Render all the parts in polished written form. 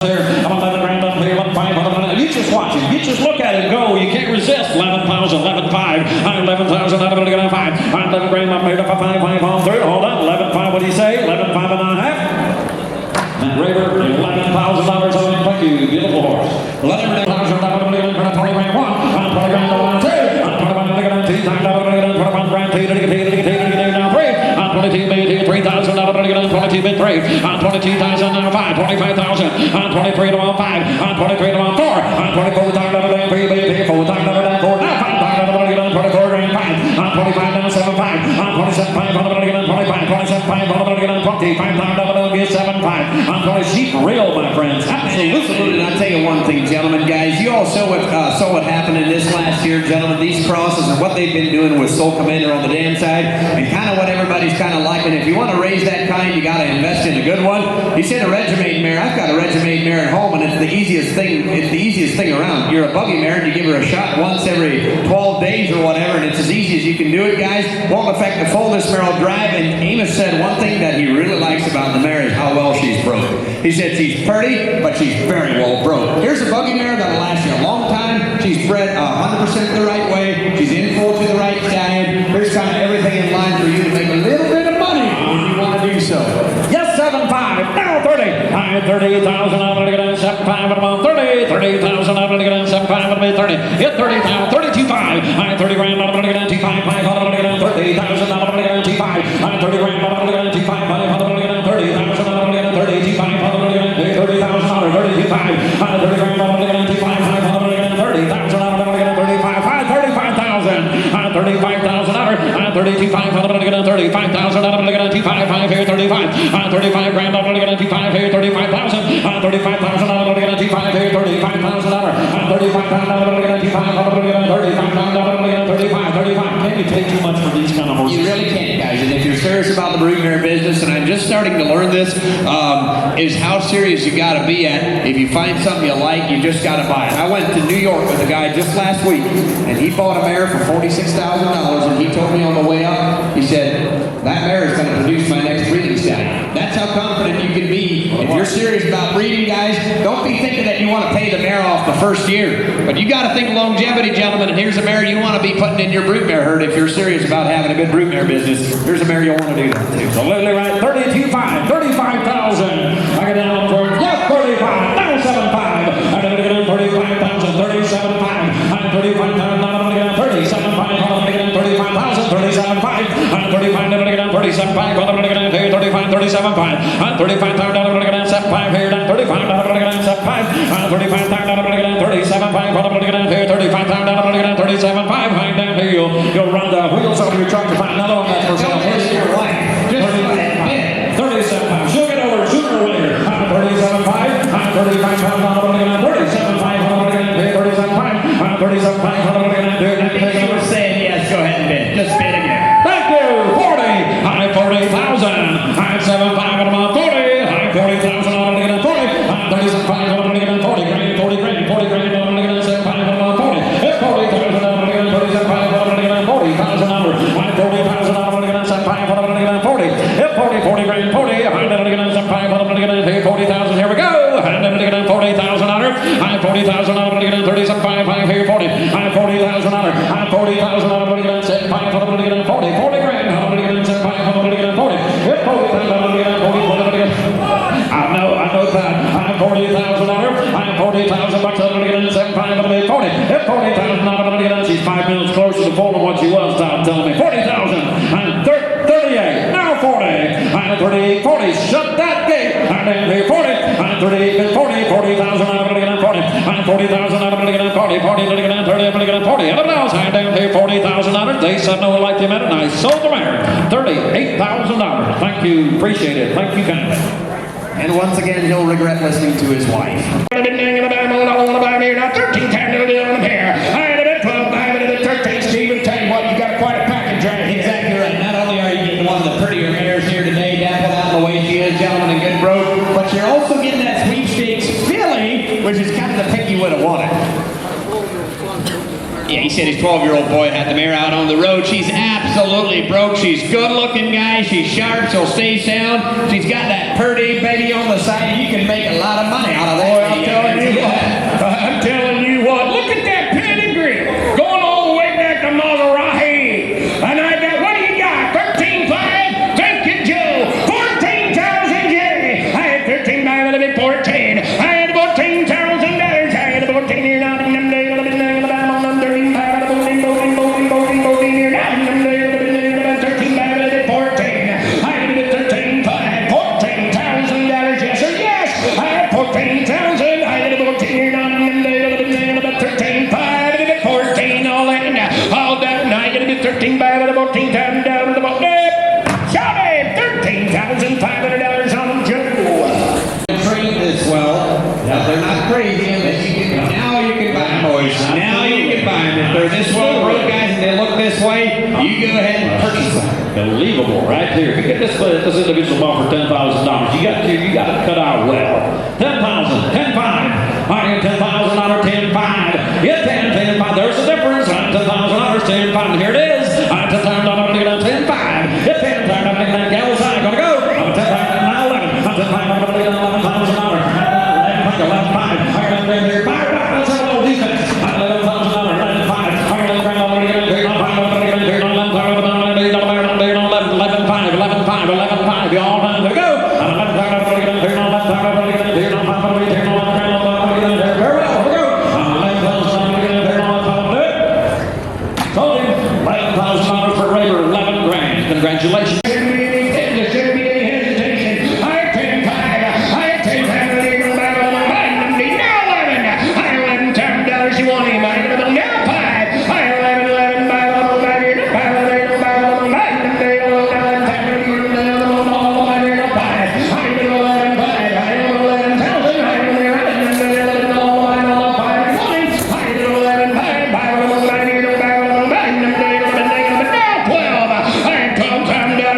there. I'm 11 grand up here, 11,500. You just watch it. You just look at it go. You can't resist. 11,000, 11,500. 11,000, I'm going to get a 5. I'm 11 grand up here, 5 on through. Hold on. 11,500. What do you say? 11,500 and a half. Matt Raver, $11,000 on it. Thank you. Beautiful horse. 11,000. I'm going to get a 20 grand 1. I'm 20 grand on 2. I'm 21 grand 2. I'm 21 grand 2. Now 3. I'm 22 bid 3,000. I'm going to get a 22 bid 3. I'm 22,000 now 5. 25,000. I'm 23 to 1 5. I'm 23 to 1 4. I'm 24,000 3 bid 4. 4,000 4. Now 5,000 24 grand 5. I'm 25 down 7 5. I'm 27 5. I'm going to get a 25. 27 5. I'm going to get a 20. 5,000 get 7 5. I'm going to sheep real, my friends. Absolutely. And I'll tell you one thing, gentlemen, guys. You all saw what happened in this last year, gentlemen. These crosses and what they've been doing with Soul Commander on the dam side, and kind of what everybody's kind of liking. If you want to raise that kind, you got to invest in a good one. He said a regiment mare. I've got a regiment mare at home, and it's the easiest thing. It's the easiest thing around. You're a buggy mare, and you give her a shot once every 12 days or whatever, and it's as easy as you can do it, guys. Won't affect the fullness mare will drive. And Amos said one thing that he really likes about the mare is how well she's broke. He said she's pretty, but she's very well broke. Here's a buggy mare that'll last you a long time. She's bred 100% the right way. She's in full to the right stallion. Here's kind of everything in line for you to make a little bit of money if you want to do so. Yes, 7 5. Now 30. I'm 30,000. I'm going to get in 7 5. I'm on 30. 30,000. I'm going to get in 7 5. I'm going to be 30. Hit 30,000. 32 5. I'm 30 grand. I'm going to get in 2 5 5. I'm going to get in 30,000. I'm going to get in 2 5. I'm 30 grand. I'm going to get in 2 5 5. I'm going to get in 30,000. I'm going to get in 30 5. I'm going to get in 30,000. 32 5. I'm 30 grand. I'm going to get in 2 5 5. I'm going to get in 30,000. I'm going to get in 35 5. 35,000. I'm 35,000. I'm 32 5. I'm going to get in 35,000. I'm going to get in 2 5 5 here. 35. I'm 35 grand. I'm going to get in 2 5 here. 35,000. I'm 35,000. I'm going to get in 2 5 here. 35,000. I'm 35,000. I'm going to get in 2 5. I'm going to get in 35,000. I'm going to get in 35. 35. Can't you pay too much for these kind of horses? You really can't, guys. And if you're serious about the brood mare business, and I'm just starting to learn this, is how serious you got to be at. If you find something you like, you just got to buy it. I went to New York with a guy just last week, and he bought a mare for $46,000, and he told me on the way up, he said, that mare is going to produce my next breeding stallion. That's how confident you can be. If you're serious about breeding, guys, don't be thinking that you want to pay the mare off the first year. But you got to think longevity, gentlemen, and here's a mare you want to be putting in your brood mare herd if you're serious about having a good brood mare business. Here's a mare you'll want to do that too. So literally right, 32 5, 35,000. I get down for, yes, 35, now 7 5. I'm going to get in 35,000, 37 5. I'm 35,000, I'm going to get in 37 5. I'm going to get in 35,000, 37 5. I'm 35, I'm going to get in 37 5. I'm going to get in 35, 37 5. I'm 35,000, I'm going to get in 7 5 here. I'm 35, I'm going to get in 7 5. I'm 35,000, I'm going to get in 37 5. I'm going to get in here. 35,000, I'm going to get in 37 5. I'm down here. You'll run the wheels off your truck to find another one that's for sale. Just your wife. Just 37 5. She'll get over sooner or later. I'm 37 5. I'm 35 5. I'm going to get in 37 5. I'm going to get in 37 5. I'm 37 5. I'm going to get in 37 5. If you were saying yes, go ahead and bid. Just bid again. Thank you. 40. I'm 40,000. I'm 7 5. I'm on 40. I'm 40,000. I'm going to get in 40. I'm 37 5. I'm going to get in 40 grand. 40 grand. 40 grand. I'm going to get in 7 5. I'm on 40. It's 40,000. I'm going to get in 37 5. I'm going to get in 40,000. I'm 40,000. I'm going to get in 7 5. I'm going to get in 40. It's 40 grand. 40. I'm going to get in 7 5. I'm going to get in 40,000. Here we go. I'm going to get in 40,000. I'm 40,000. I'm going to get in 37 5. Here 40. I'm 40,000. I'm 40,000. I'm going to get in 7 5. I'm going to get in 40. 40 grand. I'm going to get in 7 5. I'm going to get in 40. It's 40,000. I'm going to get in 40. I know that. I'm 40,000. I'm 40,000 bucks. I'm going to get in 7 5. I'm going to get 40. It's 40,000. I'm going to get in. She's 5 minutes closer to full than what she was. Stop telling me. 40,000. I'm 38. Now 40. I'm 38. 40. Shut that gate. I'm down here 40. I'm 38. 40. 40,000. I'm going to get in 40. I'm 40,000. I'm going to get in 40. 40. I'm going to get in 30. I'm going to get in 40. Everyone else, I'm down here $40,000. They said no, like they meant it, and I sold the mare. $38,000. Thank you. Appreciate it. Thank you kindly. And once again, he'll regret listening to his wife. I've been dangling about me, I want to buy me now 13 times on the pair. I had a bit 12, I had a bit 13, Steve, and tell you what, you got quite a package right here. Exactly right. Not only are you getting one of the prettier mares here today, dappled out the way she is, gentlemen, and good broke, but you're also getting that sweepstakes filly, which is kind of the pick you would have wanted. Yeah, he said his 12-year-old boy had the mare out on the road. She's absolutely broke. She's good-looking, guys. She's sharp. She'll stay sound. She's got that purdy baby on the side. You can make a lot of money. I'll out of Boy, that. I'm telling you what, look at that pedigree. Going all the way back to Maserati. And I got, what do you got? 13.5? Thank you, Joe. 14,000, Jerry. I had 13.5, a little bit 14. I had $14,000. I had 14 here, not in them days, a little bit, I'm on 13.5, a little bit, 14 here, not in them days, a little bit, 13.5, a little bit 14. I had a bit 13.5, $14,000, yes sir, yes. I had 14,000. I had a 14 here, not in them days, a little bit, 13.5, a little bit 14, all that, all that, and I had a bit 13.5, a little 14,000 down, a little bit, shout it, $13,500 on Joe. Trained this well. Now they're not crazy, but now you can buy them, boys. Now you can buy them. If they're this well bred, guys, and they look this way, you go ahead and purchase them. Unbelievable, right there. If you get this individual ball for $10,000, you got to cut out well. 10,000, 10,500. I get $10,000, 10,500. Get 10, 10,500. There's the difference. $10,000, 10,500. Here it is. $10,000, 10,500. Get 10,500. Gals, I'm gonna go. I'm 10,500. Now 11. I'm 10,500. $11,000. 11,500. That's a little defense. $11,000. 11,500. All time to go. $11,000 for Raver, 11 grand. Congratulations. There shouldn't be any hesitation. I had 10,500. I had 10,500. Now 11. I had $11,000. You want him? I had now 5. I had 11, 5.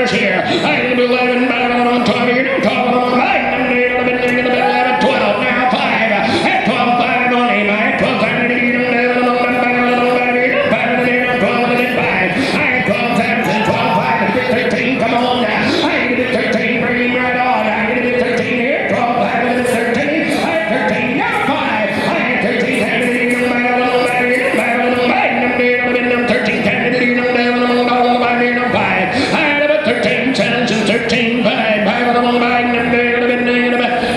Here. I had 11, 12 here. Now 12 now 5. Had 12, 5 on him. I had 12, 5 here. I had 12, 13. Come on now. I had 13. Bring him right on. I had 13 here. 12, 5, 13. I had 13. Now 5. I had 13. I had 13,500.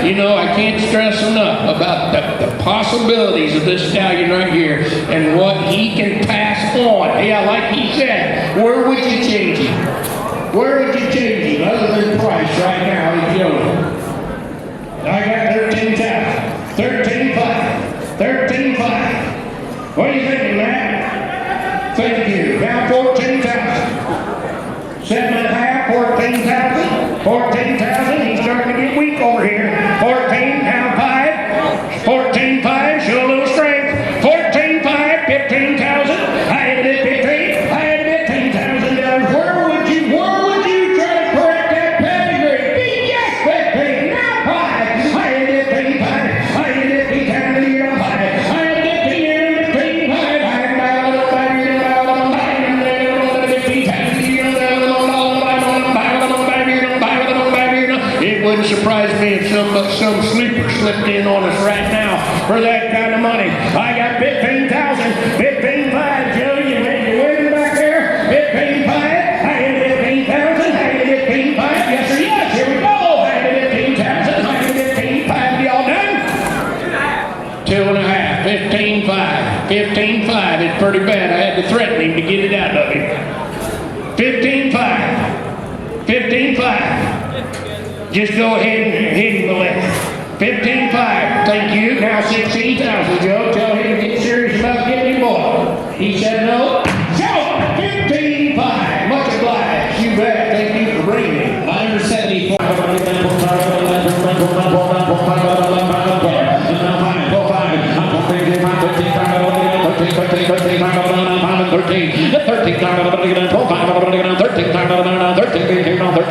You know, I can't stress enough about the possibilities of this stallion right here and what he can pass on. Yeah, like he said, where would you change him? Where would you change him other than price right now? He's yours. I got 13,000. 13,500. 13,500. What are you thinking, Matt? Thank you. Now 14,000. 7.5, 14,000. 14,000. He's starting to get weak over here. 14, now 5. 14,500. Show a little strength. 14,500. 15,000. I had it at 15. I had it at $10,000. Where would you try to correct that pedigree? Yes, 15. Now 5. I had it at 15,500. I had it at 15,000. 5. I had it at 15,500. I had It wouldn't surprise me if some sleeper slipped in on us right now for that kind of money. I got 15,000, 15,500, Joe. You waiting back there? 15,500. I had 15,000. I had 15,500. Yes, sir. Yes. Here we go. I had 15,000. I had 15,500. Y'all done? 2.5. 15,500. 15,500. It's pretty bad. I had to threaten him to get it out of him. 15,500. 15,500. Just go ahead and hit him the left. 15,500. Thank you. Now 16,000, Joe. Tell him to get serious about getting him more. He said no. Joe, 15,500. Much obliged. You bet. Thank you for bringing me. Number 74.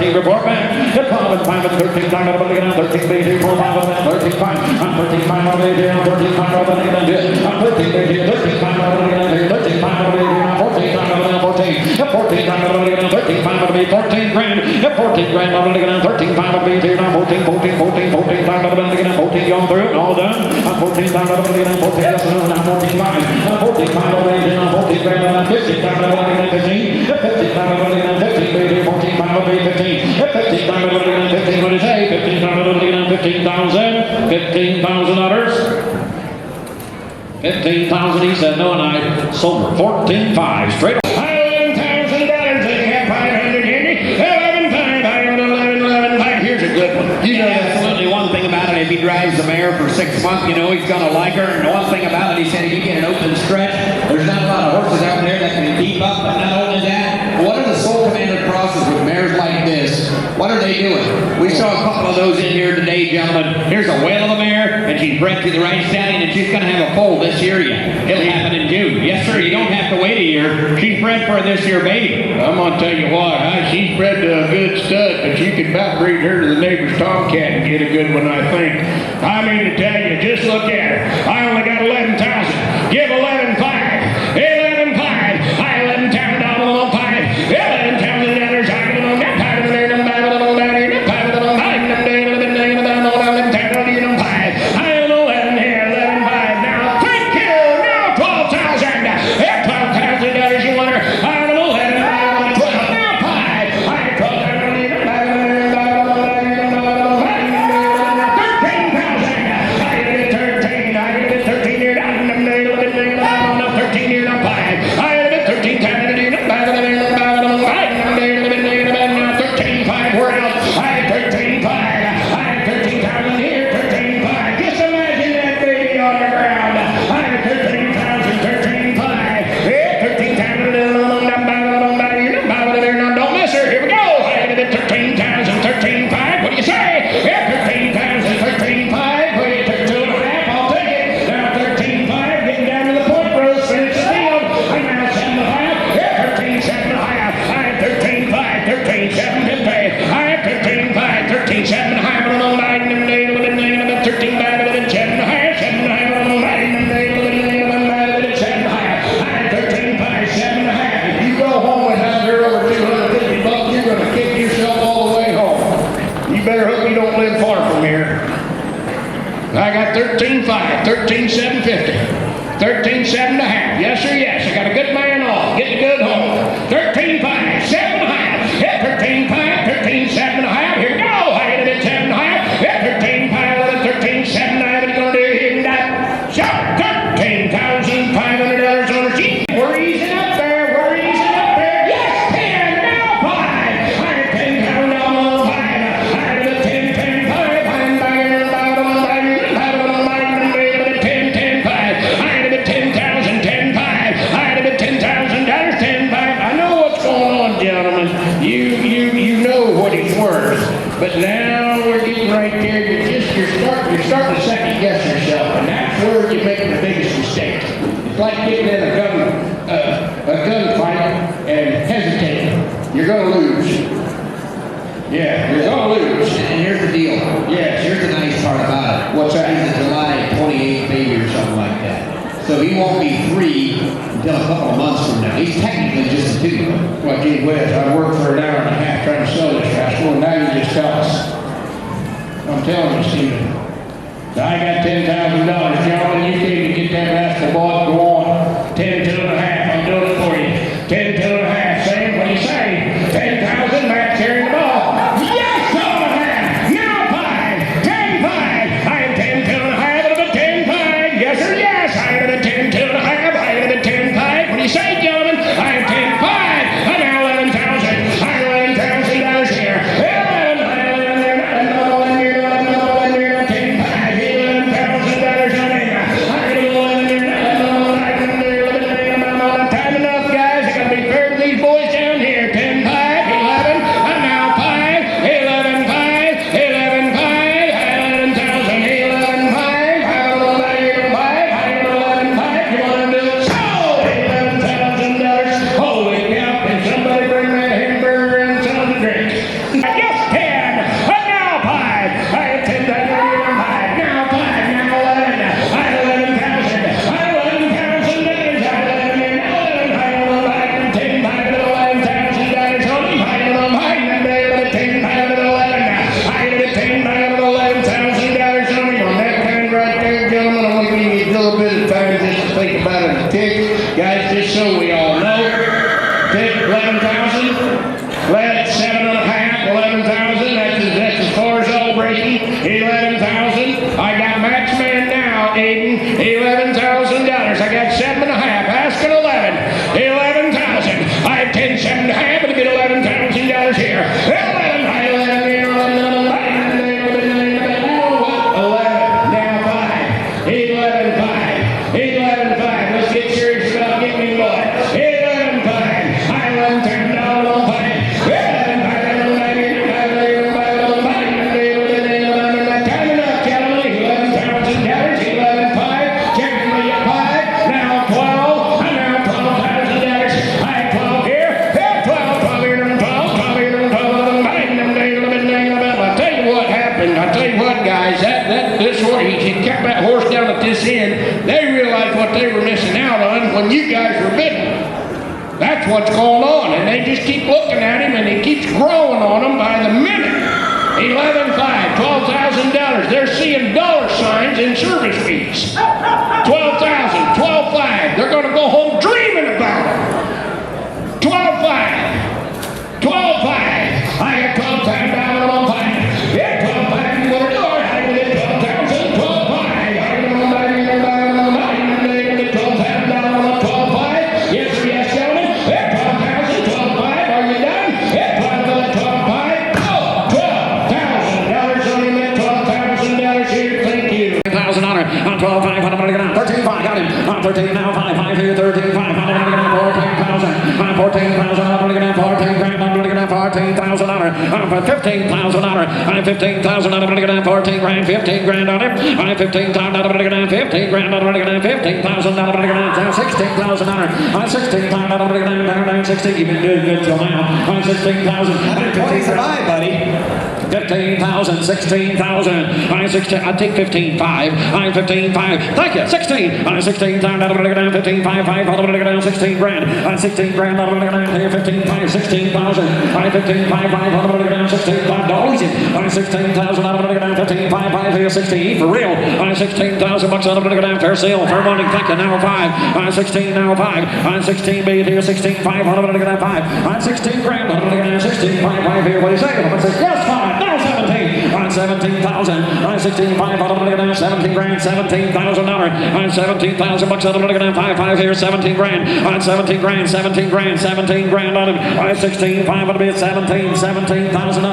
Report back. The 12 and 5 and 13 time out of the 13 baby 4 5 and 13 5. I'm 13 5 out of the 13 5 out of the 13 baby 13 5 out of the 13 5 out of the 14 time out of the 14. The 14 time out of the 13 5 out of the be 14 grand. 14 grand, I'm looking at 13, 5 will be here now. 14, 14, 14, 14, 5 will be looking at 14, going through it, all done. 14, 5 will be looking at 14, yes, now 14, 5. 14, 5 will be here now. 14 grand, 15, 5 will be looking at 15. 15, 5 will be looking at 15, baby. 14, 5 will be 15. 15, 5 will be looking at 15, what do you say? 15, 5 will be looking at 15,000. $15,000. 15,000, he said no, and I sold her 14,500 straight up. $11,000, they have 500 Henry. 11,500, here's a good one. You know, absolutely one thing about it, if he drives the mare for 6 months, you know he's going to like her. And one thing about it, he said if you get an open stretch, there's not a lot of horses out there that can keep up. But not only that, what are the Soul Commander crosses with mares like this? What are they doing? We saw a couple of those in here today, gentlemen. Here's a whale of a mare, and she's bred to the right stallion, and she's going to have a foal this year yet. It'll happen in June. Yes, sir. You don't have to wait a year. She's bred for a this year baby. I'm going to tell you what, she's bred to a good stud, but you could about breed her to the neighbor's tomcat and get a good one, I think. I mean to tell you, just look at her. I only got 11,000. Give 11,500. 11,500. I 11,000 on 5. 11,000 dollars. I give them that 5. I got 13,500, 13,750, 13,750. Yes, sir, yes. I got a good man on. Get the good home. 13,500, 7,500. Yeah, 13,500, 13,750. Here we go. I hit it at 7,500. Yeah, 13,500, 13,750. It's going to do here and that. So, $13,500 on the sheet. We're easing up there. We're easing up there. Yes, 10, now 5. I had 10,000 on 5. I had a 10, 10, 5. But now we're getting right there. You're starting to second guess yourself, and that's where you make the biggest mistake. It's like getting in a gunfight and hesitating. You're going to lose. Yeah, you're going to lose. And here's the deal. Yes. Here's the nice part about it. What's that? He's a July 28th baby or something like that. So he won't be free until a couple of months from now. He's technically just a 2. Well, gee whiz, I worked for an hour and a half trying to sell this rascal, and now you just tell us. I'm telling you, Stephen. I got $10,000, gentlemen. You came to get that rascal bought. Go on. 10 to 1/2. I'm doing it for you. 10 to 1/2. Sam, what do you say? 10,000. Matt carrying the ball. Yes, 2 1/2. Now 5. 10, 5. I am 10 to 1/2. It'll be 10, 5. Yes, sir, yes. I am a 10 to 1/2. I am a 10, 5. What do you say, gentlemen? I am 10, 5. I'm now 11,000. I'm $11,000 here. 11,000 $10, 5. $11,000 on it. Let's think about it a tick. Guys, just so we all know. Tick, 11,000. Let 7.5, 11,000. That's as far as all breaking. 11,000. I got max man now, Aiden. $11,000. I got 7.5. Asking 11. 11,000. I have 10, 7.5, and I get $11,000 here. 11, now 5. 11,5. Let's get serious about getting me going. 11,5. I run $10 on 5. This end, they realized what they were missing out on when you guys were bidding. That's what's going on, and they just keep looking at him, and he keeps growing on them by the minute. 11.5, $12,000. They're seeing dollar signs in service fees. 12,000, 12.5. They're going to go home dreaming about it. 12.5, 12.5. I got 12,000 down on 5. Yeah, 12.5. You want to do it? I will get 12,000, 12.5. On 12, 5, I'm gonna get on 13, 5, got him. On 13 now, 5 here, 13, 5, I'm gonna get on 14,000. On 14,000, I'm gonna get on 14 grand, I'm gonna get on $14,000. On 15,000 on her. On 15,000, I'm gonna get on 14 grand, 15 grand on him. On 15,000, I'm gonna get on 15 grand, I'm gonna get on 15,000, I'm gonna get on 16,000 on her. On 16,000, I'm gonna get on down 16. You've been doing good till now. On 16,000, 120 survive, buddy. 15,000, 16,000. I'm 16. I take 15,5. I'm 15,5. Thank you. 16. I'm 16,000. I'm gonna get down 15,5. I'm gonna get down 16 grand. I'm 16 grand. I'm gonna get down here 15,5. 16,000. I'm 15,5. I'm gonna get down $16,500. I'm 16,000. I'm gonna get down 15,5. Here 16 for real. I'm 16,000 bucks. I'm gonna get down fair sale. Fair money. Thank you. Now 5. I'm 16 now 5. I'm 16 B here 16,5. I'm gonna get down 5. I'm 16 grand. I'm gonna get down 16,5 here. What do you say? I'm gonna say yes 5. Now 17. On 17,000. On 16,500. I'm gonna get down 17 grand. $17,000. On 17,000 bucks. I'm gonna get down 5 here. 17 grand. On 17 grand. 17 grand. 17 grand on him. On 16,500. I'm gonna be at 17,000.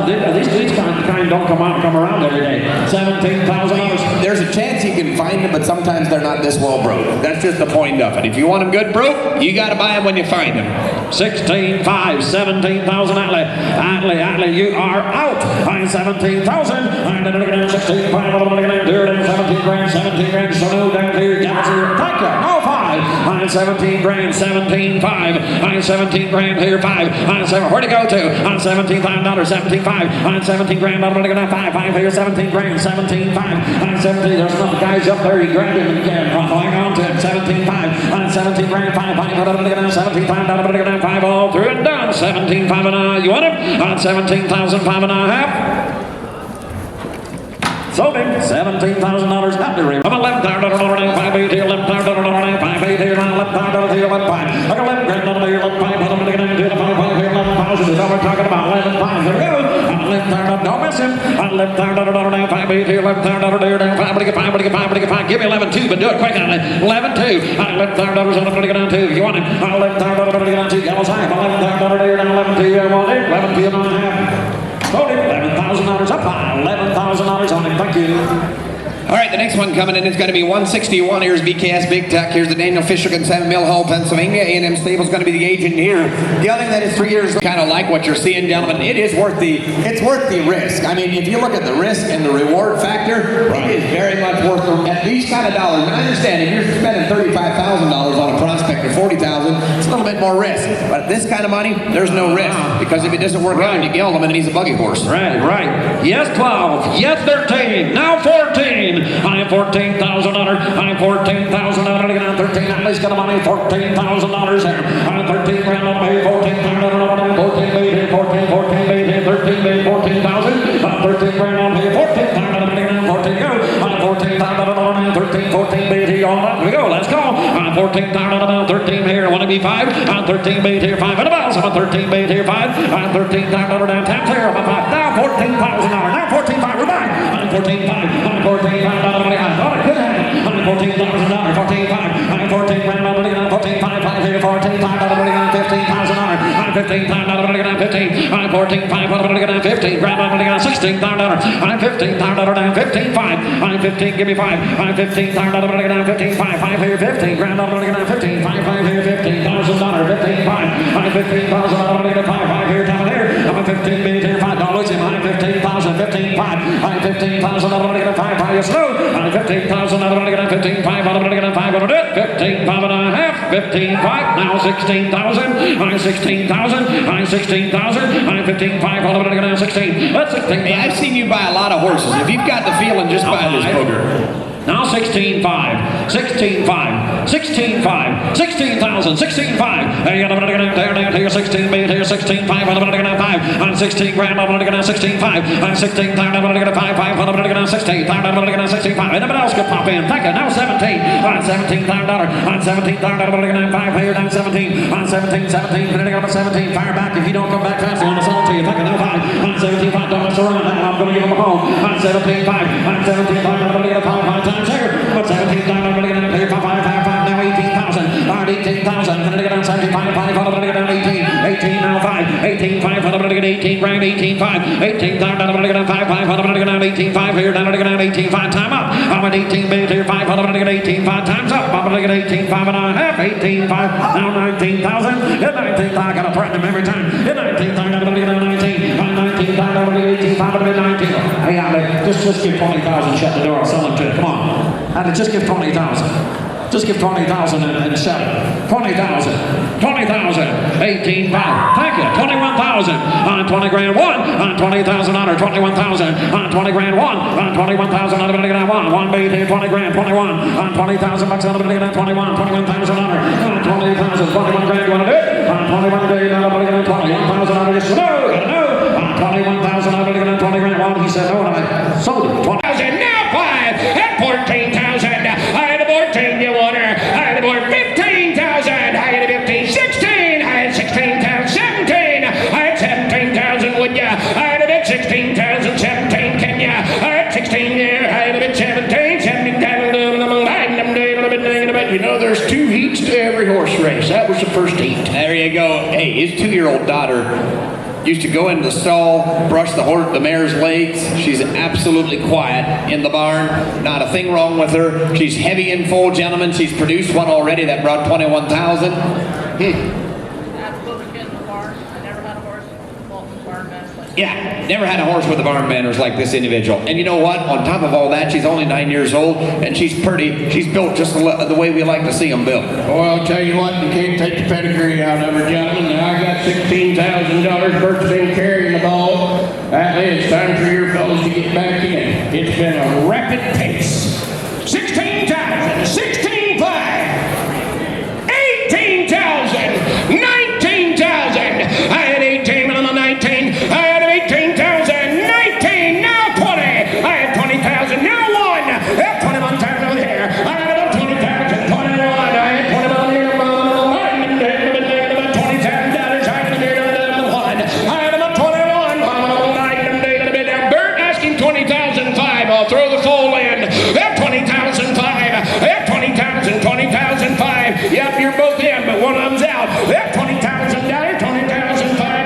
These kind don't come around every day. $17,000. There's a chance you can find them, but sometimes they're not this well broke. That's just the point of it. If you want them good broke, you got to buy them when you find them. 16,500. 17,000 Atlee, you are out. I'm 17,000. I'm gonna get down 16,500. I'm gonna get down here. 17 grand. 17 grand. So no down here. Thank you. No 5. I'm 17 grand. 17,500. I'm 17 grand here. 5. I'm 7. Where'd it go to? I'm $17,000. 17,500. I'm 17 grand. I'm gonna get down 5 here. 17 grand. 17,500. I'm 17. There's enough guys up there. You grab him and can hang on to him. 17,500. I'm 17 grand. 5. I'm gonna get down 17,500. I'm gonna get down 5 all through and done. 17,500. You want him? On 17,500. So big, $17,000 not the ring. I'm $11,000 5 8 here, $11,000 5 8 here, $11,000 here, 11 5. I got 11 grand on here, 11 5. I'm gonna get into the 5 here, 11,000 is all we're talking about. 11 5. Here we go. I'm $11,000. Don't miss him. I'm $11,000 5 8 here, $11,000 here, 5. I'm gonna get 5. I'm gonna get 5. I'm gonna get 5. Give me 11 2, but do it quick on it. 11 2. I'm $11,000. I'm gonna get on 2. You want him? I'm $11,000. I'm gonna get on 2. Gallows high. $11,000 here, 11 2. I want it. 11 2 and a half. $11,000 up high. $11,000 on him. Thank you. All right, the next one coming in is going to be 161. Here's BKS Big Tuck. Here's the Daniel Fisher Consignment Mill Hall, Pennsylvania. A&M Stable's going to be the agent here. The other thing that is 3 years kind of like what you're seeing, gentlemen. It's worth the risk. I mean, if you look at the risk and the reward factor, it is very much worth at these kind of dollars. And I understand if you're spending $35,000 on a prospect or $40,000, it's a little bit more risk. But at this kind of money, there's no risk because if it doesn't work out, you gild him and he's a buggy horse. Right. Yes, 12. Yes, 13. Now 14. I'm $14,000. I'm $14,000. I'm gonna get on 13. At least got money. $14,000 there. I'm 13 grand on me. 14,000. 14 made 14 made 13 made 14,000. I'm 13 grand on me. 14,000. I'm gonna get on 14 go. I'm 14,000. 13, 14 beat here. On up we go. Let's go. 14 down on about 13 here. Want to be 5. 13 beat here. 5 in the bounce. 13 beat here. 5. 13 down on down. Taps here. 5. Now $14,000. Now 14,500. We're back. 14,500. 14,500. Good hand. $14,000. 14,500. 14,500. 14,500 here. 14,500. 15,000. 15,500. 15. 14,500. 15. Grab on 16,000. 15,000 down. 15,500. 15. Give me 5. 15,000 down. 15,500. 5 here. 15. Grab on 15. 5 here. $15,000. 15,500. 15,000. 5 here. Down here. 15 minutes here. $5 in 15,000. 15,500. 15,000. 5 here. Slow. 15,000. 15,500. 500. 15,500. 15,500. Now 16,000. 16,000. 16,000. 15,500. 16. Let's 16. Hey, I've seen you buy a lot of horses. If you've got the feeling, just buy this booger. Now 16,500, 16,500, 16,500, 16,000, 16,500. Hey, you're down here, 16 minutes here, 16,500. I'm going to get 5. I'm 16 grand. I'm going to get 16,500. I'm 16,000. I'm going to get 5,500. I'm going to get 16,000. I'm going to get 16,500. Anybody else could pop in? Thank you. Now 17. I'm $17,000. I'm 17,000. I'm going to get 5 here. Down 17. I'm 17. I'm going to get 17. Fire back if you don't come back fast. I want to sell it to you. Thank you. Now 5. I'm 17,500. Don't mess around. I'm going to give them a home. I'm 17,500. I'm 17,500. I'm going to get 5 times here. But 17,000. I'm going to get here. 5. Now 18,000. All right, 18,000. I'm going to get down 75. 5. I'm going to get down 18. 18 now 5. 18,500. I'm going to get 18 grand. 18,500. 18,000. I'm going to get down 5. I'm going to get down 18,500 here. Down to get down 18,500. Time up. I'm at 18 minutes here. 5. I'm going to get 18,500. Time's up. I'm going to get 18,500 and a half. 18,500. Now 19,000. Get 19,000. I got to threaten him every time. Get 19,000. I'm going to get down 19. 19,000. I'm going to get 18,500. I'm going to get 19. Hey, Ali, just give 20,000. Shut the door. I'll sell them to you. Come on. Ali, just give 20,000. Just give 20,000 and shut it. 20,000. 20,000. 18,500. Thank you. 21,000. On 20 grand one. On 20,000 on 21,000. On 20 grand one. On 21,000 on the one. One beat here. 20 grand. 21. On 20,000 bucks on the 21. 21,000 on 20,000. 21 grand. You want to do it? On 21 grand. On 21,000 on it. No. On 21,000 on 20 grand one. He said no, and I sold it. 20,000. Now 5 at 14,000. I had a 14, you water. I had a 15,000. I had a 15, 16. I had 16,000, 17. I had 17,000, would ya? I had a bit 16,000, 17, can ya? I had 16 there. I had a bit 17, 17,000. You know, there's 2 heats to every horse race. That was the first heat. There you go. Hey, his 2-year-old daughter used to go into the stall, brush the mare's legs. She's absolutely quiet in the barn. Not a thing wrong with her. She's heavy and full, gentlemen. She's produced one already that brought 21,000. Yeah, never had a horse with the barn manners like this individual. And you know what? On top of all that, she's only 9 years old, and she's pretty. She's built just the way we like to see them built. Well, I'll tell you what, you can't take the pedigree out of her, gentlemen. Now, I got $16,000 purchasing carrying the ball. It's time for your fellows to get back in. It's been a rapid pace. 16,000, 16,500, 18,000, 19,000. I had 18 on the 19. I had 18,000, 19, now 20. I had 20,000, now 1. I have 21,000 over here. I had about 20,000, 21. I had 21 here. $20,000. I had about 21. Bert asking 20,005. I'll throw the full in. That 20,005. That 20,000, 20,005. Yep, you're both in, but one of them's out. That $20,000, 20,005.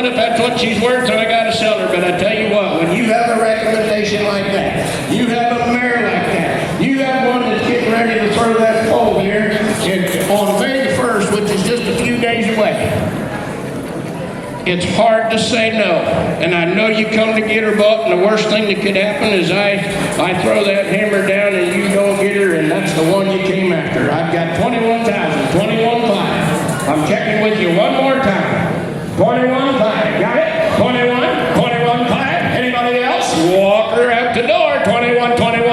If that's what she's worth, then I gotta sell her. But I tell you what, when you have a recommendation like that, you have a mare like that, you have one that's getting ready to throw that pole here on May the 1st, which is just a few days away. It's hard to say no. And I know you come to get her buck, and the worst thing that could happen is I throw that hammer down and you don't get her, and that's the one you came after. I've got 21,000, 21,500. I'm checking with you one more time. 21,500. Got it? 21, 21,500. Anybody else? Walk her out the door. 21, 21.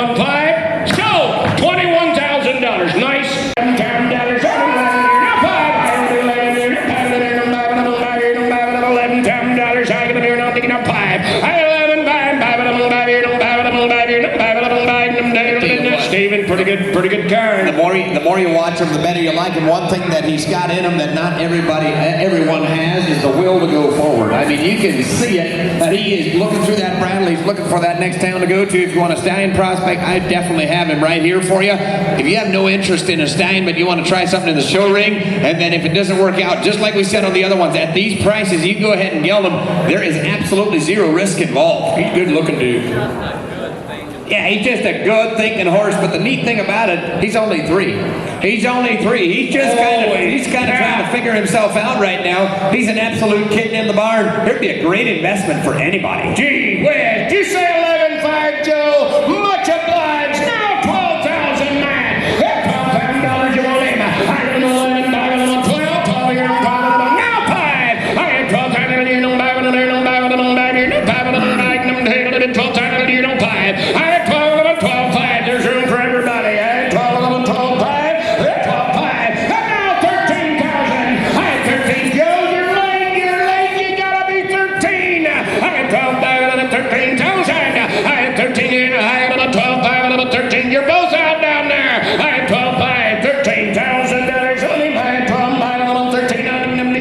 pretty good card. The more you watch him, the better you like him. One thing that he's got in him that not everyone has is the will to go forward. I mean, you can see it that he is looking through that brattle. He's looking for that next town to go to. If you want a stallion prospect, I definitely have him right here for you. If you have no interest in a stallion, but you want to try something in the show ring, and then if it doesn't work out, just like we said on the other ones, at these prices, you go ahead and geld him. There is absolutely zero risk involved. He's a good looking dude. Yeah, he's just a good thinking horse, but the neat thing about it, he's only 3. He's only 3. He's just kind of trying to figure himself out right now. He's an absolute kitten in the barn. It'd be a great investment for anybody. Gee whiz, you say 11.5, Joe? Much obliged. Now 12,000, man. That's $12,000 you want him. I don't know 11, I don't know 12, 12, you're now 5. I had 12,000, you don't buy it, you don't buy it, you don't buy it, you don't buy it, 12,000, you don't buy it. I had 12, 12, 5. There's room for everybody. I had 12, 12, 5. 12, 5. And now 13,000. I had 13. Joe, you're late, you gotta be 13. I had 12, 5, and 13,000. I had 13, I had 12, 5, and 13. You're both out down there. I had 12, 5, $13,000 on him. I had 12, 5, and 13.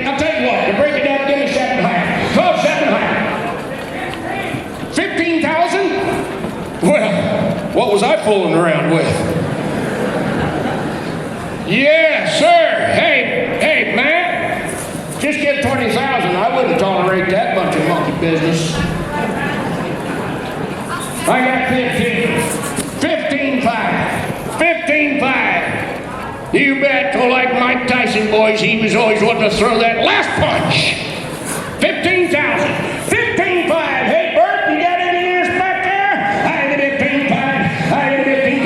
I'll tell you what, to break it down, give me 7.5. 12, 7.5. 15,000? Well, what was I fooling around with? Yes, sir. Hey, man. Just get 20,000. I wouldn't tolerate that bunch of monkey business. I got 15. 15.5. 15.5. You bet. Well, like Mike Tyson, boys, he was always wanting to throw that last punch. 15,000. 15.5. Hey, Bert, you got any ears back there? I had a 15.5. I had a 15,000.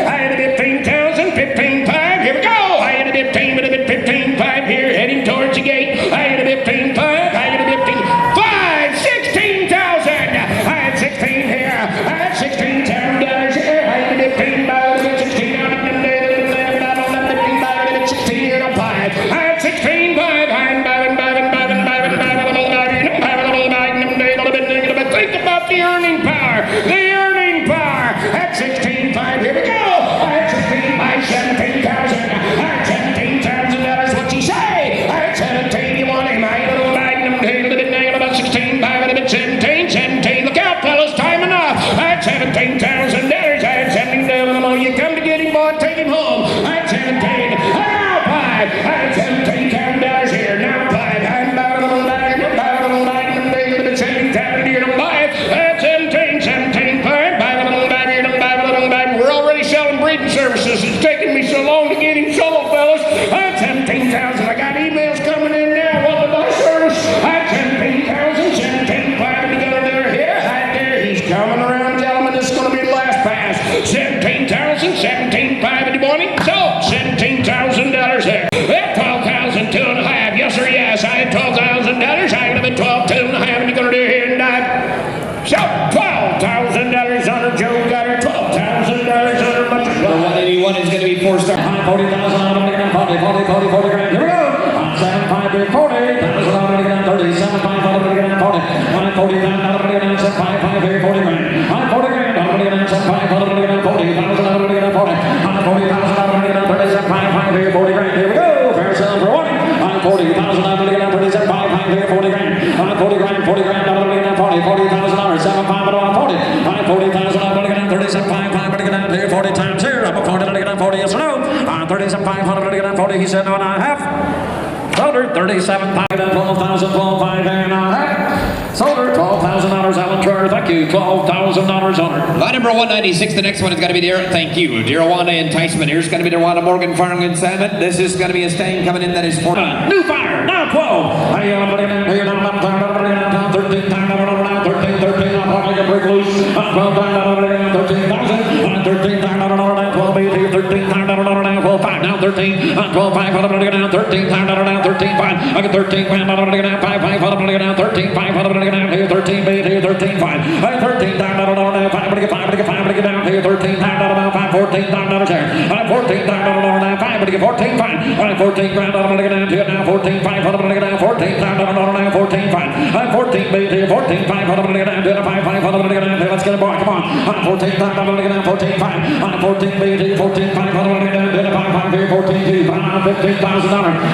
I had a 15,000. 15.5. Here we go. I had a 15, but a bit 15.5 here, heading towards the gate. I had a 15.5. I had a 15.5. 16,000. I had 16 here. I had $16,000 here. I had a 15.5. I had 16 out of them. 16 here on 5. I had 16.5. Think about the earning power. The earning power. At 16.5. Here we go. I had 16 by 17,000. I had $17,000. What'd you say? I had 17. You want him? I had a little about 16 by a bit 17. Look out, fellas. Time enough. I had $17,000. I had 17,000. You come to get him, boy. Take him home. I had 17. Now 5. I had $17,000 here. Now 5. I had 17,000. You don't buy it. That's 17, 5. We're already selling breeding services. It's taking me so long to get him sold, fellas. I had 17,000. I got emails coming in now. What the buy service? I had 17,000. 17.5 to go there. Here. Right there. He's coming around, gentlemen. This is going to be the last pass. 17,000. 17.5 in the morning. So $17,000 there. That 12,000, 2.5. Yes, sir. Yes. I had $12,000. I would have been 12, 2.5. And you're going to do here tonight. So $12,000 on her. Joe got her $12,000 on her. Much The 181 is going to be 4-star. 40,000 on them, 40 grand. Here we go. 7.5 to 40,000 on them, 37.5 on them, 40. 40,000 on them, 7.5 here, 40 grand. 40 grand on them, 7.5 on them, 40,000 on them, 40. 40,000 on them, 37.5 here, 40 grand. Here we go. Fair sale for one. 40,000 on them, 37.5 here, 40 grand. 40 grand on them, 40. 40,000 on 7.5 on 40. 40,000 on them, 37.5 here, 40 times here. Up 40 on 40, yes or no? 37,500 on 40. He said no and a half. Sold her 37,500, 12,000, 12,500 and a half. Sold her $12,000, Alan Troyer. Thank you. $12,000 on her. Line number 196. The next one is going to be dear. Thank you. Dear Rwanda Enticement. Here's going to be the Rwanda Morgan Farm Consignment. This is going to be a stain coming in that is 4. New fire. Now 12. 13. 13. I'll break loose. 12,000. 13,000. 13,000. 12, 13,000. 12, 5. Now 13,000. 13, 12, 5, hold up, let it go down, 13, time, down, 13, 5, I get 13, grand, let it go down, 5, 5, hold up, let it go down, 13, 5, hold up, let it go down, here, 13, bait, here, 13, 5, I 13, time, down, 5, let it get 5, let it get 5, let it get down, here, 13, time, down, 5, 14, time, down, share, I 14, time, down, 5, let it get 14, 5, I 14, grand, let it go down, here, now, 14, 5, hold up, let it go down, 14, time, down, 14, 5, I 14, bait, here, 14, 5, hold up, let it go down, here, 5, 5, hold up, let it go down, here, let's get it, boy, come on, I 14, time, down, let it go down, 14, 5, I 14, bait, here, 14, 5, hold up, let it go down, here, 5, 5, here, 14, 2, $15,000,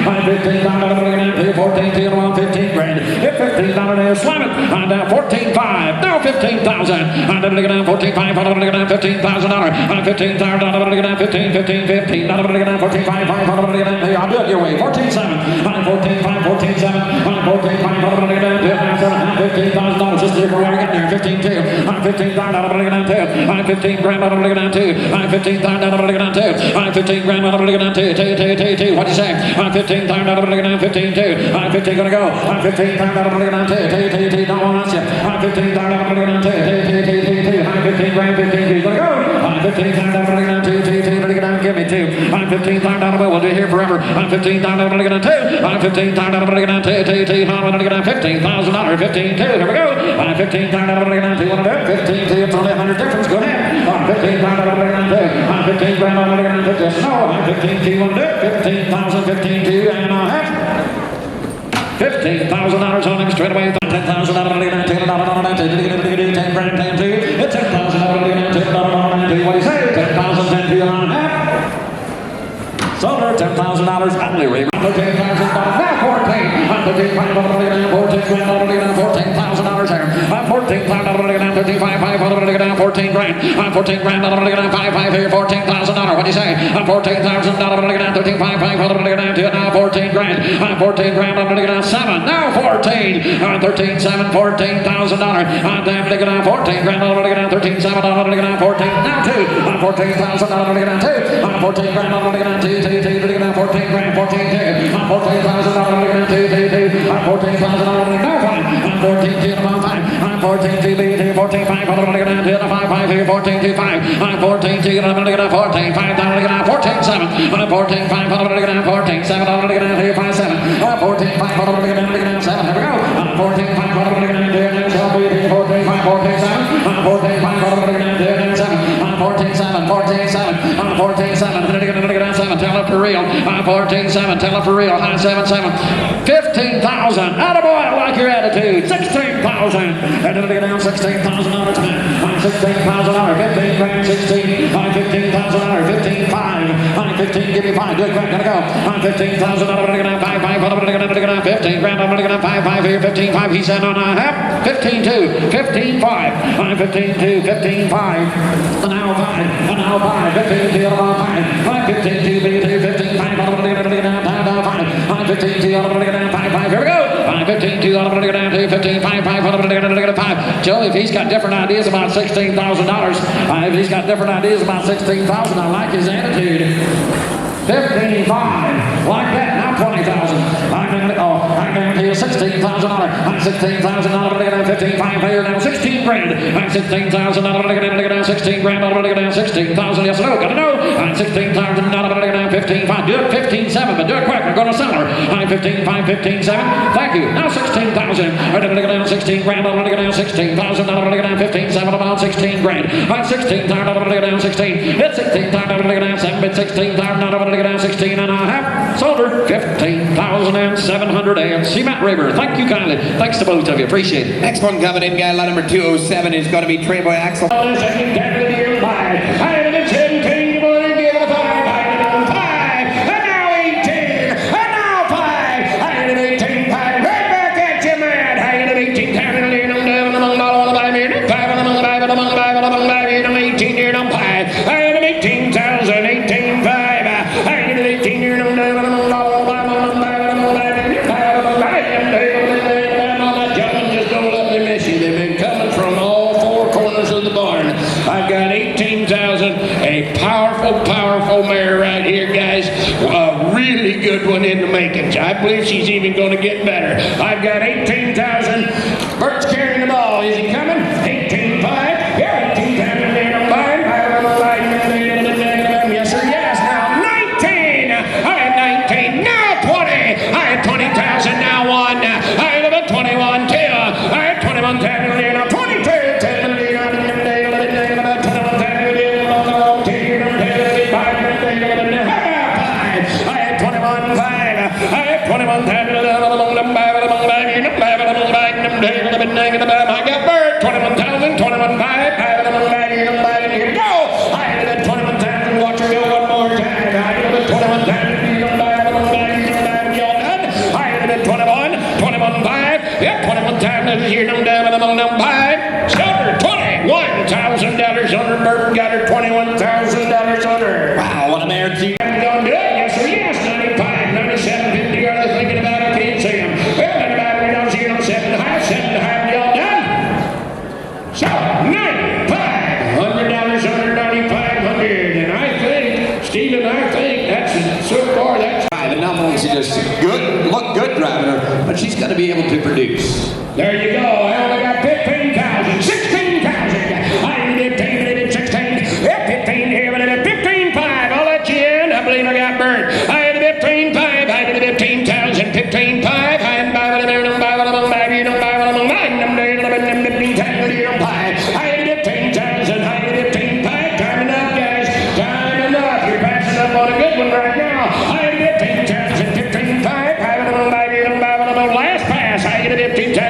I 15, time, down, let it go down, here, 14, 2, around 15 grand, hit $15 there, slam it, I'm down 14, 5, now 15,000, I'm down, let it go down, 14, 5, hold up, let it go down, $15,000, I'm 15, time, down, let it go down, 15, 15, 15, down, let it go down, 14, 5, 5, hold up, let it go down, here, I'll do it your way, 14, 7, I'm 14, 5, 14, 7, I'm 14, 5, hold up, let it go down, I'm $15,000, just here for where we get there, 15, 2, I'm 15, down, let it go down, 2, I'm 15 grand, let it go down, 2, I'm 15, down, let it go down, 2, I'm 15 grand, let it go down, 2, 2, 2, 2, what'd you say? I'm 15, down, let it go down, 15, 2, I'm 15, gonna go, I'm 15, down, let it go down, 2, 2, 2, 2, don't want to I'm 15, down, let it go down, 2, 2, 2, 2, 2, I'm 15 grand, 15, 2, gonna go, I'm 15, down, let it go down, 2, 2, 2, let it go down, give me 2, I'm 15, down, we'll do here forever, I'm 15, down, let it go down, 2, I'm 15, down, let it go down, 2, 2, 2, I'm gonna go down, $15,000, 15, 2, here we go, I'm 15, down, let it go down, 2, want to do it, 15, 2, it's only 100 difference, go ahead, I'm 15, down, let it go down, 2, I'm 15 grand, let it go down, 2, just no, I'm 15, 2, want to do it, 15,000, 15, 2, and a half. $15,000 on him straight away. $10,000 on him. $10 grand, 10 2. It's $10,000 on him. $10,000. What do you say? 10,000, 10 2 on half. Solar $10,000 only. $10,000 now 14. I'm 15, 5, 14 grand, 14,000 there. I'm 14, 5, 13, 5, 5, 14 grand. I'm 14 grand, 5, 5 here, $14,000. What do you say? I'm 14,000, 13, 5, 5, now 14 grand. I'm 14 grand, 7, now 14. I'm 13, 7, $14,000. I'm damn nigga now 14 grand, 13, 7, 14, now 2. I'm 14,000, 2. I'm 14 grand, 2, 14 grand, 14, 2. I'm 14,000, 2, I'm 14,000, now 5. I'm 14, 2, 5. I'm 14, 2, 14, 5, 5, 5 here, 14, 2, 5. I'm 14, 2, 14, 5, 14, 7. I'm 14, 5, 14, 7, here, 5, 7. I'm 14, 5, 7. Here we go. I'm 14, 5, 14, 5, 14, 7. I'm 14, 5, 7. I'm 14, 7, 14, 7. I'm 14, 7. 7, tell it for real. I'm 14, 7, tell it for real. High 7, 7. 15,000. Attaboy, I like your attitude. 16,000. And it'll get down $16,000 time. I'm 16,000. 15 grand, 16. I'm 15,000. 15, 5. I'm 15, give me 5. Good, quick, gotta go. I'm 15,000. I'm gonna get down 5, 5. I'm gonna get down 15 grand. I'm gonna get down 5, 5 here. 15, 5. He said on a half. 15, 2. 15, 5. I'm 15, 2. 15, 5. And now 5. And now 5. 15, 2. 5. I'm 15, 2. 15, 5. I'm gonna get down 5. I'm 15, 2. I'm gonna get down 5, 5. Here we go. I'm 15, 2. I'm gonna get down 15, 5, 5. I'm gonna get down 5. Joe, if he's got different ideas about $16,000, if he's got different ideas about $16,000, I like his attitude. 15, 5. Like that. Now 20,000. I'm going to you $16,000. I'm 16,000. I'm going to get down 15, 5 here. Now 16 grand. I'm 16,000. I'm going to get down 16 grand. I'm going to get down 16,000. Yes, no. Gotta know. I'm 16,000. I'm going to get down 15, 5. Do it 15, 7. But do it quick. I'm going to sell her. I'm 15, 5, 15, 7. Thank you. Now 16,000. I'm going to get down 16 grand. I'm going to get down 16,000. I'm going to get down 15, 7. About 16 grand. I'm 16,000. I'm going to get down 16. It's 16,000. I'm going to get down 7. It's 16,000. I'm going to get down 16 and a half. Sold her 15,700. And see Matt Raber. Thank you kindly. Thanks to both of you. Appreciate it. Next one coming in, guy, lot number 207 is going to be Trey Boy Axel. I've got 18,000, a powerful mare right here, guys. A really good one in the making. I believe she's even going to get better. I've got 18,000. Bert's carrying the ball. Is he coming? 18,500. Yeah, 18,000. Yes, sir. Yes. Now 19. here, $5. Silver, $21,000 under. Burton got her $21,000 under. Wow, what a mare. You gonna do it? Yes, sir, yes. 95, 97, 50. Are they thinking about it? Can't see them. Well, then about it, we don't see them. 7.5, 7.5. Y'all done? So, $95, $100 under, 9,500. And I think, Stephen, that's so far, that's. And not only is she just look good driving her, but she's going to be able to produce. There you go. I only got 15,000, 16,000. I did 15, 16. Yeah, 15 here, but I did 15,500. I'll let you in. I believe I got burned. I did 15,500. I did 15,000, 15,500. I had 15,000. I did 15,500. Time enough, guys. Time enough. You're passing up on a good one right now. I did 15,000, 15,500. Last pass. I did 15,000.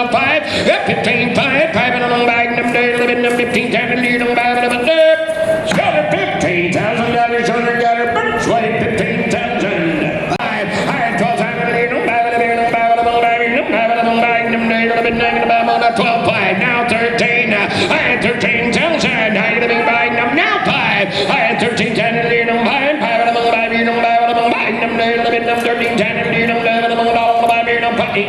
5. 15,500. 15,000 under. Got her bird sweaty. 15,000. I had 12,500. Now 13. I had 13,000. I got a big bag. Now 5. I had 13,000.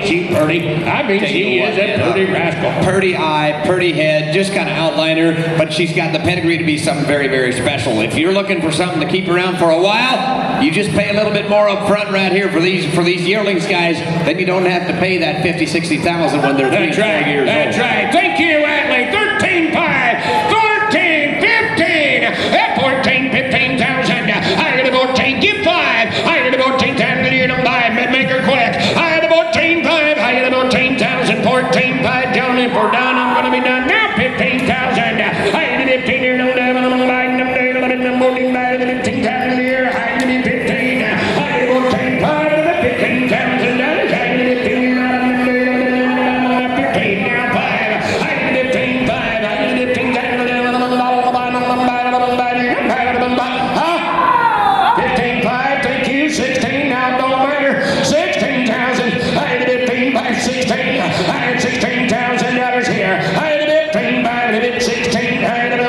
She pretty. I mean, she is a pretty rascal. Pretty eye, pretty head, just kind of outline her, but she's got the pedigree to be something very, very special. If you're looking for something to keep around for a while, you just pay a little bit more up front right here for these yearlings, guys. Then you don't have to pay that 50, 60,000 when they're 3 years old. That's right. Thank you, Atlee. 13,500. 14, 15. 14, 15,000. I got a 14. Give 5. I got a 14,000. Make her quick. I had a 14,500. I got a 14,000. 14,500. Tell me if we're done, I'm going to be done now. 15,000. I had a 15 here. No, I'm buying them. 15,000 here. I had a 15. I had a 14,500. $15,000. I had a 15. Now 5. I had a 15,500. I had a 15,000. 15,500. Thank you. 16. Now don't matter. 16,000. I had a 15 by 16. I had $16,000 here. I had a 15 by 16. I had a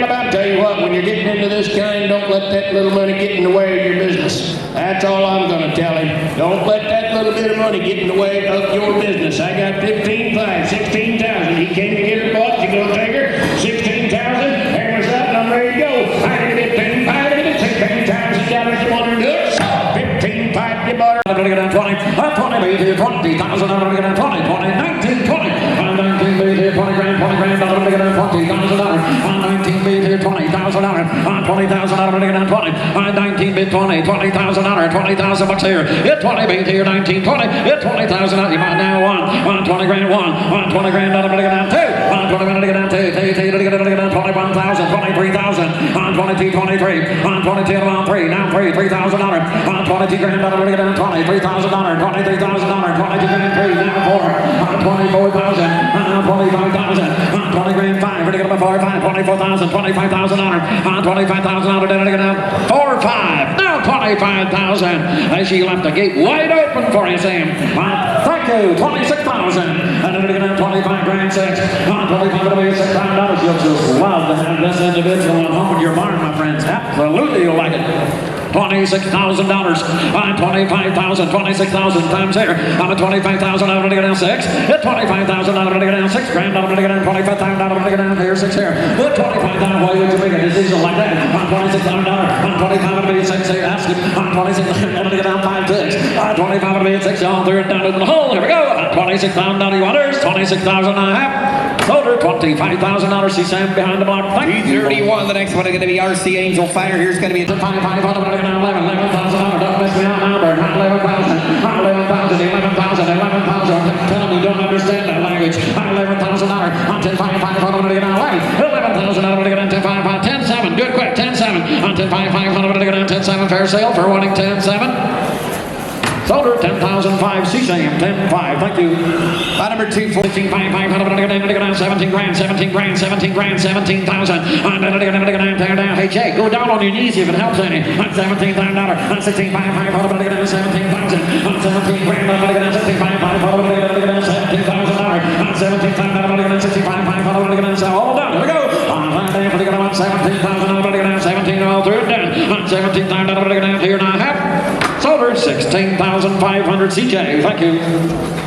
about. Tell you what, when you're getting into this kind, don't let that little money get in the way of your business. That's all I'm going to tell him. Don't let that little bit of money get in the way of your business. I got 15,500, 16,000. He came to get her bought. You gonna take her? 16,000. There was that, and I'm ready to go. I had a 15,500, $16,000. You want to do it? 15,500. You bought her. I'm going to get down 20. 20, 20,000. I'm going to get down 20. 19, 20. I'm 19, 20 grand. I'm going to get down $20,000. I'm 19, 20,000. I'm 20,000. I'm going to get down 20. I'm 19, 20, $20,000. 20,000 bucks here. Hit 20, beat here. 19, 20. Hit 20,000. You might now one. 20 grand. 20 grand. I'm going to get down 2. 20 grand. I'm going to get down 2. I'm going to get down 21,000. 23,000. I'm 22, 23. I'm 22 around 3. Now 3,000. I'm 22 grand. I'm going to get down $23,000. $23,000. 22 grand. 3. Now 4. I'm 24,000. I'm 25,000. I'm 20 grand. 5. We're going to get up 4. 5. 24,000. $25,000. I'm 25,000. Then I get down 4, 5. Now 25,000. As she left the gate wide open for you, Sam. Thank you. 26,000. And then I get down 25 grand. 6. I'm 25 to be $6,000. You'll just love to have this individual at home in your barn, my friends. Absolutely, you'll like it. $26,000. I'm 25,000. 26,000 times here. I'm at 25,000. I'm going to get down 6. At 25,000. I'm going to get down 6 grand. I'm going to get down 25,000. I'm going to get down here 6 here. At 25,000. Why would you make a decision like that? I'm $26,000. I'm 25 to be 6 here. Ask him. I'm 26. I'm going to get down 5, 6. I'm 25 to be 6. On through it down in the hole. Here we go. I'm 26,000. You waters. 26,000 and a half. Total $25,000. She's Sam behind the block. Thank you. 31. The next one is going to be RC Angel Fighter. Here's going to be a 5,500. 11,000. Don't miss me out now, Bert. 11,000. 11,000. 11,000. 11,000. Tell them you don't understand that language. 11,000. I'm 10,500. I'm going to get down 11,000. I'm going to get down 10,500. 10,7. Do it quick. 10,7. I'm 10,500. I'm going to get down 10,7. Fair sale for wanting 10,7. Sold her 10,005. CJ, 10,500. Thank you. Lot number 240. 17 grand, 17 grand, 17 grand, 17,000. Hey Jay, go down on your knees if it helps any. $17,000. 16,500. 17,000. 17 grand. 17,500. 17,000. 17,500. 65,500. All done. Here we go. 17,000. 17 all through it done. 17,000. Here and a half. Sold her 16,500. CJ, thank you.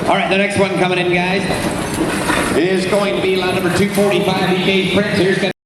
All right, the next one coming in, guys, is going to be lot number 245. EK Prince. Here's